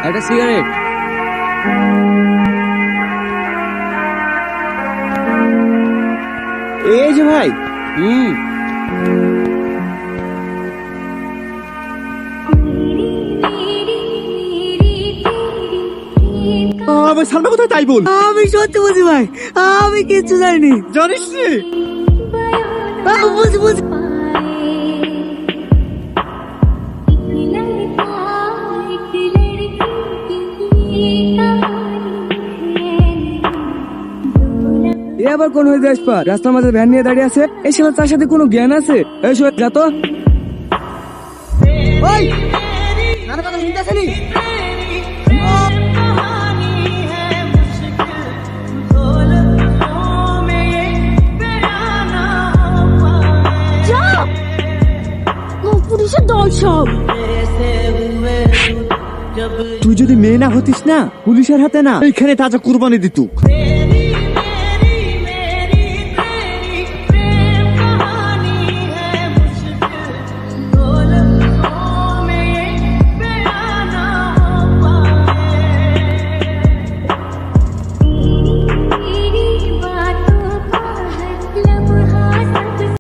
একটা সিগারেট। এই যে ভাই। আমি সালমা কোথায় তাই বল। আমি সত্যি বলছি ভাই, আমি কিচ্ছু জানিনি। জানিস রে? বুঝি বুঝি। এ আবার কোন হয়ে যাস পা? রাস্তার মাঝে ভ্যান নিয়ে দাঁড়িয়ে আছে, এই শালা তার সাথে কোনো জ্ঞান আছে? এই শোন যা তো। ওই নানা কথা শুনতেছেন? পুলিশের দল সব। তুই যদি মেয়ে না হতিস না, পুলিশের হাতে না এইখানে তাজা কুরবানি দিত।